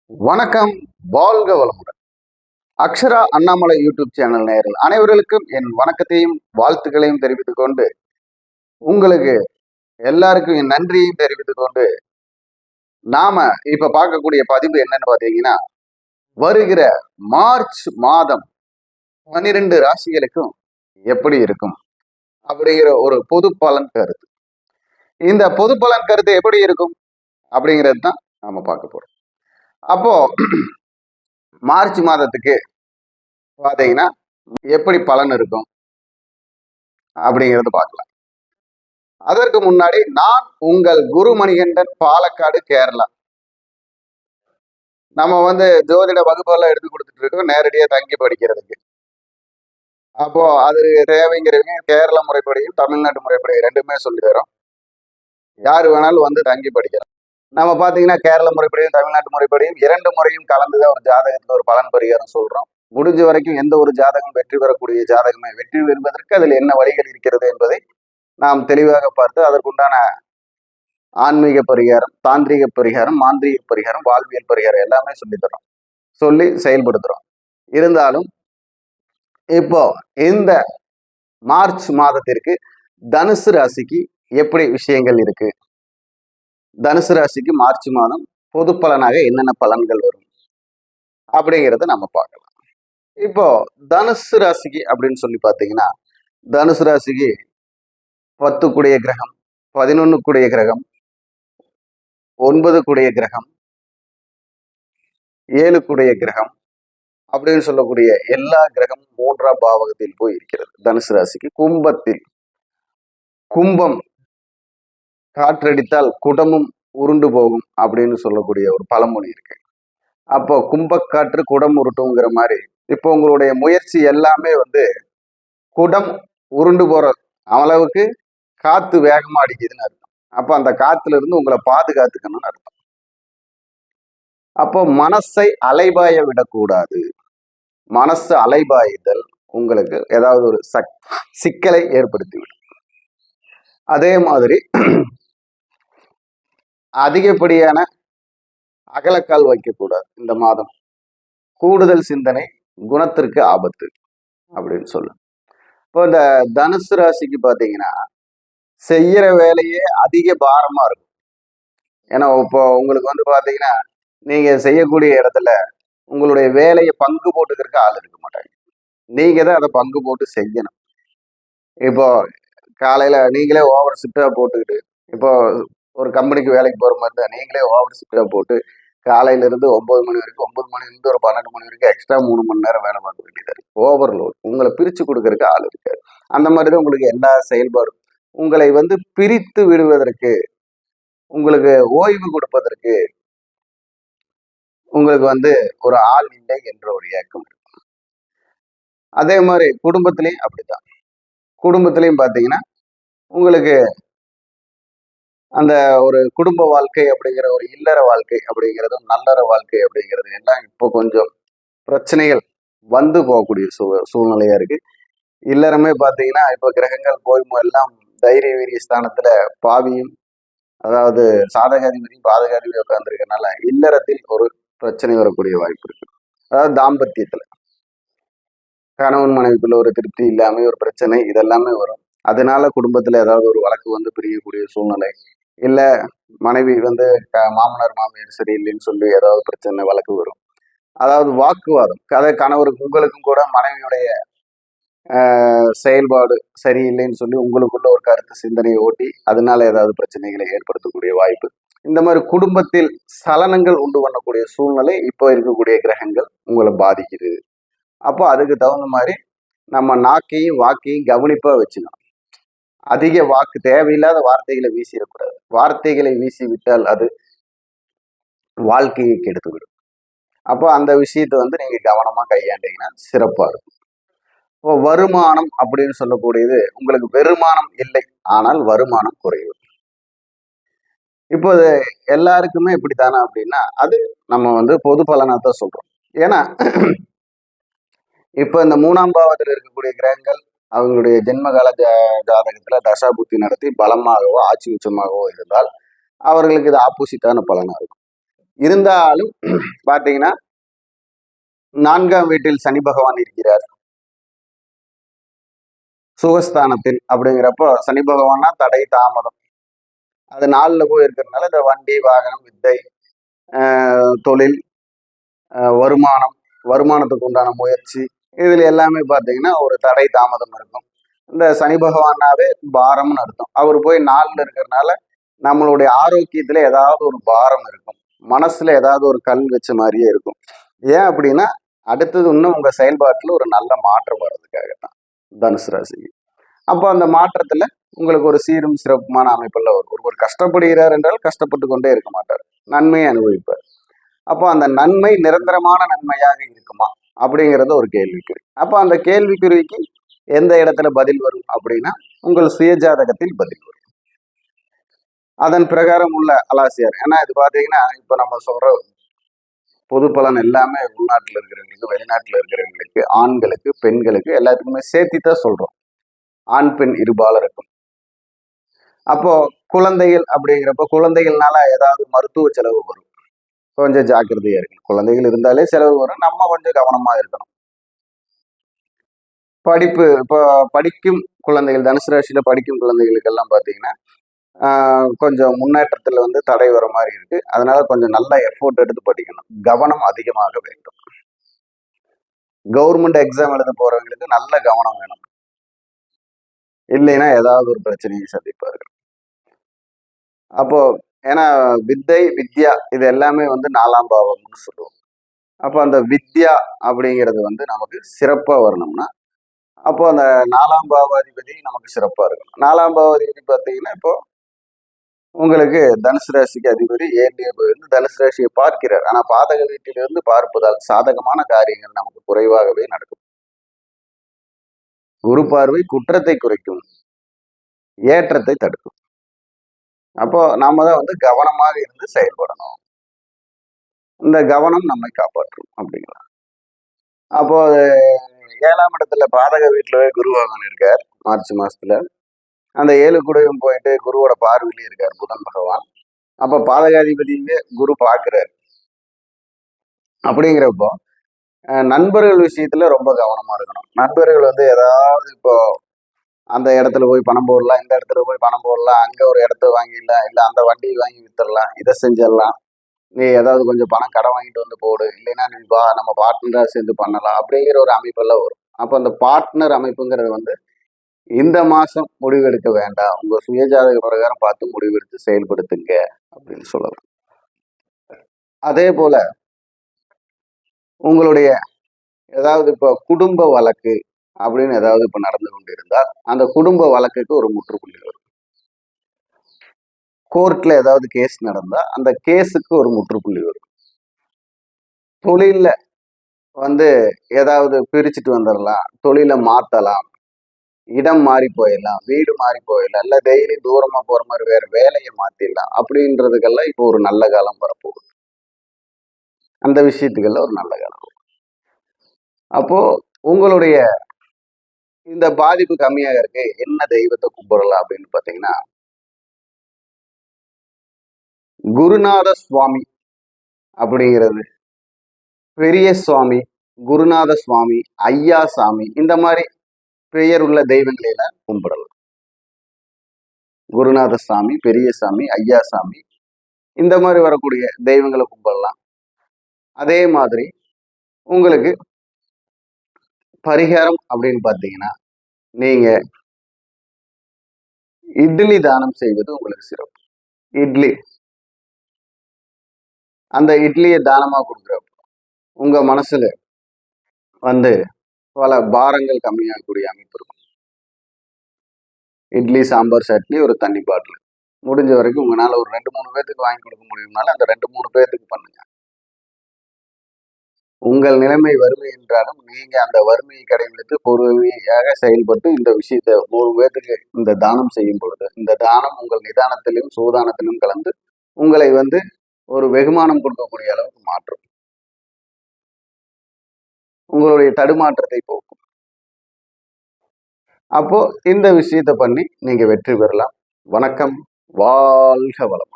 வணக்கம், வாழ்க வளமுடன். அக்ஷரா அண்ணாமலை யூடியூப் சேனல் நேயர்கள் அனைவர்களுக்கும் என் வணக்கத்தையும் வாழ்த்துக்களையும் தெரிவித்துக் கொண்டு, உங்களுக்கு எல்லாருக்கும் என் நன்றியையும் தெரிவித்துக் கொண்டு, நாம இப்ப பார்க்கக்கூடிய பதிவு என்னன்னு பாத்தீங்கன்னா, வருகிற மார்ச் மாதம் 12 ராசிகளுக்கும் எப்படி இருக்கும் அப்படிங்கிற ஒரு பொது பலன் கருத்து. இந்த பொது பலன் கருத்து எப்படி இருக்கும் அப்படிங்கிறது தான் நாம பார்க்க போறோம். அப்போ மார்ச் மாதத்துக்கு பாத்தீங்கன்னா எப்படி பலன் இருக்கும் அப்படிங்கிறது பார்க்கலாம். அதற்கு முன்னாடி நான் உங்கள் குரு மணிகண்டன், பாலக்காடு, கேரளா. நம்ம ஜோதிட வகுப்பெல்லாம் எடுத்து கொடுத்துட்டு இருக்கோம் நேரடியாக தங்கி படிக்கிறதுக்கு. அப்போ அது தேவைங்கிறவங்க கேரள முறைப்படியும் தமிழ்நாட்டு முறைப்படியும் ரெண்டுமே சொல்லி தரோம். யாரு வேணாலும் தங்கி படிக்கலாம். நம்ம பார்த்தீங்கன்னா கேரள முறைப்படியும் தமிழ்நாட்டு முறைப்படியும் 2 முறையும் கலந்துதான் ஒரு ஜாதகத்துல ஒரு பலன் பரிகாரம் சொல்றோம். முடிஞ்ச வரைக்கும் எந்த ஒரு ஜாதகம் வெற்றி பெறக்கூடிய ஜாதகமே வெற்றி பெறுவதற்கு அதில் என்ன வழிகள் இருக்கிறது என்பதை நாம் தெளிவாக பார்த்து அதற்குண்டான ஆன்மீக பரிகாரம், தாந்திரிக பரிகாரம், மாந்திரிக பரிகாரம், வாழ்வியல் பரிகாரம் எல்லாமே சொல்லித்தரோம், சொல்லி செயல்படுத்துறோம். இருந்தாலும் இப்போ இந்த மார்ச் மாதத்திற்கு தனுசு ராசிக்கு எப்படி விஷயங்கள் இருக்கு, தனுசு ராசிக்கு மார்ச் மாதம் பொது பலனாக என்னென்ன பலன்கள் வரும் அப்படிங்கிறத நம்ம பார்க்கலாம். இப்போ தனுசு ராசிக்கு அப்படின்னு சொல்லி பார்த்தீங்கன்னா, தனுசு ராசிக்கு 10 கூடிய கிரகம், 11 கூடிய கிரகம், 9 கூடிய கிரகம், 7 கூடிய கிரகம் அப்படின்னு சொல்லக்கூடிய எல்லா கிரகமும் 3ஆம் பாவகத்தில் போய் இருக்கிறது. தனுசு ராசிக்கு கும்பத்தில், கும்பம் காற்றடித்தால் குடமும் உருண்டு போகும் அப்படின்னு சொல்லக்கூடிய ஒரு பழமொழி இருக்கு. அப்போ கும்பக்காற்று குடம் உருட்டுங்கிற மாதிரி இப்போ உங்களுடைய முயற்சி எல்லாமே குடம் உருண்டு போற அளவுக்கு காத்து வேகமா அடிக்குதுன்னு அர்த்தம். அப்ப அந்த காத்துல இருந்து உங்களை பாதுகாத்துக்கணும்னு அர்த்தம். அப்போ மனசை அலைபாய விடக்கூடாது. மனசு அலைபாயுதல் உங்களுக்கு ஏதாவது ஒரு சிக்கலை ஏற்படுத்திவிடும். அதே மாதிரி அதிகப்படியான அகலக்கால் வைக்கக்கூடாது இந்த மாதம். கூடுதல் சிந்தனை குணத்திற்கு ஆபத்து அப்படின்னு சொல்லு. இப்போ இந்த தனுசு ராசிக்கு பார்த்தீங்கன்னா செய்யற வேலையே அதிக பாரமா இருக்கும். ஏன்னா இப்போ உங்களுக்கு பார்த்தீங்கன்னா நீங்க செய்யக்கூடிய இடத்துல உங்களுடைய வேலையை பங்கு போட்டுக்கிறதுக்கு ஆள் இருக்க மாட்டாங்க. நீங்க தான் அதை பங்கு போட்டு செய்யணும். இப்போ காலையில நீங்களே ஓவர் ஷிஃப்டா போட்டுக்கிட்டு, இப்போ ஒரு கம்பெனிக்கு வேலைக்கு போற மாதிரி தான் நீங்களே ஓவர் ஷிஃப்டா போட்டு காலையில இருந்து 9 மணி வரைக்கும், 9 மணி இருந்து ஒரு 12 மணி வரைக்கும் எக்ஸ்ட்ரா 3 மணி நேரம் வேலை பார்க்க வேண்டியதா இருக்கு. ஓவர்லோட். உங்களை பிரிச்சு கொடுக்கறதுக்கு ஆள் இருக்காது. அந்த மாதிரிதான் உங்களுக்கு எல்லா செயல்பாடும். உங்களை பிரித்து விடுவதற்கு, உங்களுக்கு ஓய்வு கொடுப்பதற்கு உங்களுக்கு ஒரு ஆள் இல்லை என்ற ஒரு ஏக்கம் இருக்கு. அதே மாதிரி குடும்பத்திலையும் அப்படித்தான். குடும்பத்திலையும் பார்த்தீங்கன்னா உங்களுக்கு அந்த ஒரு குடும்ப வாழ்க்கை அப்படிங்கிற ஒரு இல்லற வாழ்க்கை அப்படிங்கிறதும் நல்லற வாழ்க்கை அப்படிங்கிறது எல்லாம் இப்போ கொஞ்சம் பிரச்சனைகள் போகக்கூடிய சூழ்நிலையா இருக்கு. இல்லறமே பார்த்தீங்கன்னா இப்போ கிரகங்கள் எல்லாம் தைரிய வீரிய ஸ்தானத்துல பாவியும், அதாவது சாதகாதிபதியும் பாதகாதிபதியும் உட்கார்ந்துருக்கனால இல்லறத்தில் ஒரு பிரச்சனை வரக்கூடிய வாய்ப்பு இருக்கு. அதாவது தாம்பத்தியத்துல கணவன் மனைவிக்குள்ள ஒரு திருப்தி இல்லாம ஒரு பிரச்சனை இதெல்லாமே வரும். அதனால குடும்பத்துல ஏதாவது ஒரு வழக்கு பிரியக்கூடிய சூழ்நிலை, இல்ல மனைவி மாமனார் மாமியார் சரியில்லைன்னு சொல்லி ஏதாவது பிரச்சனை வழக்கு வரும். அதாவது வாக்குவாதம், கணவருக்கு உங்களுக்கும் கூட மனைவியுடைய செயல்பாடு சரியில்லைன்னு சொல்லி உங்களுக்குள்ள ஒரு கருத்து சிந்தனையை ஓட்டி அதனால ஏதாவது பிரச்சனைகளை ஏற்படுத்தக்கூடிய வாய்ப்பு. இந்த மாதிரி குடும்பத்தில் சலனங்கள் உண்டு பண்ணக்கூடிய சூழ்நிலை இப்போ இருக்கக்கூடிய கிரகங்கள் உங்களை பாதிக்குது. அப்போ அதுக்கு தகுந்த மாதிரி நம்ம நாக்கையும் வாக்கையும் கவனிப்பா வச்சுக்கணும். அதிக வாக்கு, தேவையில்லாத வார்த்தைகளை வீசிடக்கூடாது. வார்த்தைகளை வீசி விட்டால் அது வாழ்க்கையை கெடுத்துவிடும். அப்போ அந்த விஷயத்தை நீங்க கவனமா கையாண்டீங்கன்னா சிறப்பா இருக்கும். இப்போ வருமானம் அப்படின்னு சொல்லக்கூடியது உங்களுக்கு வெறுமானம் இல்லை, ஆனால் வருமானம் குறைவு. இப்போ எல்லாருக்குமே இப்படித்தானே அப்படின்னா அது நம்ம பொது பலனா தான் சொல்றோம். ஏன்னா இப்ப இந்த 3ஆம் பாவத்தில் இருக்கக்கூடிய கிரகங்கள் அவங்களுடைய ஜென்மகால ஜாதகத்துல தசாபுத்தி நடத்தி பலமாகவோ ஆட்சி உச்சமாகவோ இருந்தால் அவர்களுக்கு இது ஆப்போசிட்டான பலனா இருக்கும். இருந்தாலும் பாத்தீங்கன்னா 4ஆம் வீட்டில் சனி பகவான் இருக்கிறார், சுகஸ்தானத்தில். அப்படிங்கிறப்போ சனி பகவான்னா தடை தாமதம், அது 4ல போய் இருக்கிறதுனால இந்த வண்டி வாகனம் வித்தை தொழில் வருமானம், வருமானத்துக்கு உண்டான முயற்சி, இதுல எல்லாமே பாத்தீங்கன்னா ஒரு தடை தாமதம் இருக்கும். இந்த சனி பகவானாவே பாரம்னு அர்த்தம். அவர் போய் 4ல இருக்கிறதுனால நம்மளுடைய ஆரோக்கியத்துல ஏதாவது ஒரு பாரம் இருக்கும், மனசுல ஏதாவது ஒரு கல் வச்ச மாதிரியே இருக்கும். ஏன் அப்படின்னா அடுத்தது இன்னும் உங்க செயல்பாட்டுல ஒரு நல்ல மாற்றம் வர்றதுக்காகத்தான் தனுசு ராசிக்கு. அப்போ அந்த மாற்றத்துல உங்களுக்கு ஒரு சீரும் சிறப்புமான அமைப்புல வரும். ஒருவர் கஷ்டப்படுகிறார் என்றால் கஷ்டப்பட்டு கொண்டே இருக்க மாட்டார், நன்மையை அனுபவிப்பார். அப்போ அந்த நன்மை நிரந்தரமான நன்மையாக இருக்குமா அப்படிங்கிறது ஒரு கேள்விக்குறி. அப்போ அந்த கேள்விக்குறிக்கு எந்த இடத்துல பதில் வரும் அப்படின்னா உங்கள் சுயஜாதகத்தில் பதில் வரும். அதன் பிரகாரம் உள்ள அலாசியார். ஏன்னா இது பாத்தீங்கன்னா இப்ப நம்ம சொல்ற பொது பலன் எல்லாமே உள்நாட்டில் இருக்கிறவங்களுக்கு வெளிநாட்டில் இருக்கிறவங்களுக்கு ஆண்களுக்கு பெண்களுக்கு எல்லாத்துக்குமே சேர்த்தி தான் சொல்றோம், ஆண் பெண் இருபாலருக்கும். அப்போ குழந்தைகள் அப்படிங்கிறப்ப குழந்தைகள்னால ஏதாவது மருத்துவ செலவு வரும், கொஞ்சம் ஜாக்கிரதையா இருக்கு. குழந்தைகள் இருந்தாலே செலவு வரும், நம்ம கொஞ்சம் கவனமா இருக்கணும். படிப்பு இப்போ படிக்கும் குழந்தைகள், தனுசு ராசியில படிக்கும் குழந்தைகளுக்கு எல்லாம் பாத்தீங்கன்னா கொஞ்சம் முன்னேற்றத்துல வந்து தடை வர மாதிரி இருக்கு. அதனால கொஞ்சம் நல்ல எஃபோர்ட் எடுத்து படிக்கணும், கவனம் அதிகமாக வேண்டும். கவர்மெண்ட் எக்ஸாம் எழுத போறவங்களுக்கு நல்ல கவனம் வேணும், இல்லைன்னா ஏதாவது ஒரு பிரச்சனையை சந்திப்பார்கள். அப்போ ஏன்னா வித்தை வித்யா இது எல்லாமே வந்து 4ஆம் பாவம்னு சொல்லுவோம். அப்போ அந்த வித்யா அப்படிங்கிறது வந்து நமக்கு சிறப்பா வரணும்னா அப்போ அந்த 4ஆம் பாவாதிபதி நமக்கு சிறப்பா இருக்கும். 4ஆம் பாவாதிபதி பார்த்தீங்கன்னா இப்போ உங்களுக்கு தனுசு ராசிக்கு அதிபதி 7லே போயிருந்து தனுசு ராசியை பார்க்கிறார். ஆனா பாதக வீட்டிலிருந்து பார்ப்பதால் சாதகமான காரியங்கள் நமக்கு குறைவாகவே நடக்கும். குரு பார்வை குற்றத்தை குறைக்கும், ஏற்றத்தை தடுக்கும். அப்போ நாம தான் வந்து கவனமாக இருந்து செயல்படணும். இந்த கவனம் நம்மை காப்பாற்றும் அப்படிங்களா. அப்போ 7ஆம் இடத்துல பாதக வீட்டுல குரு பகவான் இருக்கார் மார்ச் மாசத்துல. அந்த 7 கூடயும் போயிட்டு குருவோட பார்வையிலே இருக்கார் புதன் பகவான். அப்ப பாதகாதிபதியே குரு பார்க்கிறார். அப்படிங்கிறப்போ நண்பர்கள் விஷயத்துல ரொம்ப கவனமா இருக்கணும். நண்பர்கள் வந்து ஏதாவது இப்போ அந்த இடத்துல போய் பணம் போடலாம், இந்த இடத்துல போய் பணம் போடலாம், அங்க ஒரு இடத்த வாங்கிடலாம், இல்ல அந்த வண்டி வாங்கி வித்துடலாம், இதை செஞ்சிடலாம், நீ ஏதாவது கொஞ்சம் பணம் கடன் வாங்கிட்டு வந்து போடு, இல்லைன்னா நீ நம்ம பார்ட்னரா சேர்ந்து பண்ணலாம் அப்படிங்கிற ஒரு அமைப்பெல்லாம் வரும். அப்போ அந்த பார்ட்னர் அமைப்புங்கிறது வந்து இந்த மாசம் முடிவெடுக்க வேண்டாம், உங்க சுயஜாதக பிரகாரம் பார்த்து முடிவெடுத்து செயல்படுத்துங்க அப்படின்னு சொல்லலாம். அதே போல உங்களுடைய ஏதாவது இப்போ குடும்ப வழக்கு அப்படின்னு ஏதாவது இப்ப நடந்து கொண்டிருந்தால் அந்த குடும்ப வழக்குக்கு ஒரு முற்றுப்புள்ளி வரும். கோர்ட்ல ஏதாவது கேஸ் நடந்தா அந்த கேஸுக்கு ஒரு முற்றுப்புள்ளி வரும். தொழில வந்து ஏதாவது பிரிச்சுட்டு வந்துடலாம், தொழிலை மாத்தலாம், இடம் மாறி போயிடலாம், வீடு மாறி போயிடலாம், இல்ல டெய்லி தூரமா போற மாதிரி வேற வேலையை மாத்திடலாம் அப்படின்றதுக்கெல்லாம் இப்போ ஒரு நல்ல காலம் வரப்போகுது. அந்த விஷயத்துக்கெல்லாம் ஒரு நல்ல காலம். அப்போ உங்களுடைய இந்த பாதிப்பு கம்மியாக இருக்கு, என்ன தெய்வத்தை கும்பிடலாம் அப்படின்னு பாத்தீங்கன்னா குருநாத சுவாமி அப்படிங்கிறது, பெரிய சுவாமி, குருநாத சுவாமி, ஐயா சாமி, இந்த மாதிரி பெயர் உள்ள தெய்வங்களை எல்லாம் கும்பிடலாம். குருநாத சாமி, பெரிய சாமி, ஐயா சாமி, இந்த மாதிரி வரக்கூடிய தெய்வங்களை கும்பிடலாம். அதே மாதிரி உங்களுக்கு பரிகாரம் அப்படின்னு பாத்தீங்கன்னா நீங்க இட்லி தானம் செய்வது உங்களுக்கு சிறப்பு. இட்லி, அந்த இட்லியை தானமா கொடுக்குறப்ப உங்க மனசுல வந்து பல பாரங்கள் கம்மியாகக்கூடிய அமைப்பு இருக்கும். இட்லி, சாம்பார், சட்னி, ஒரு தண்ணி பாட்டில், முடிஞ்ச வரைக்கும் உங்களால ஒரு 2-3 பேர்த்துக்கு வாங்கி கொடுக்க முடியும்னால அந்த 2-3 பேர்த்துக்கு பண்ணுங்க. உங்கள் நிலைமை வறுமை என்றாலும் நீங்க அந்த வறுமையை கடைபிடித்து பொறுமையாக செயல்பட்டு இந்த விஷயத்தை 100 பேர்த்துக்கு இந்த தானம் செய்யும் பொழுது இந்த தானம் உங்கள் நிதானத்திலும் சூதானத்திலும் கலந்து உங்களை வந்து ஒரு வெகுமானம் கொடுக்கக்கூடிய அளவுக்கு மாற்றும், உங்களுடைய தடுமாற்றத்தை போக்கும். அப்போ இந்த விஷயத்தை பண்ணி நீங்க வெற்றி பெறலாம். வணக்கம், வாழ்க வளம்.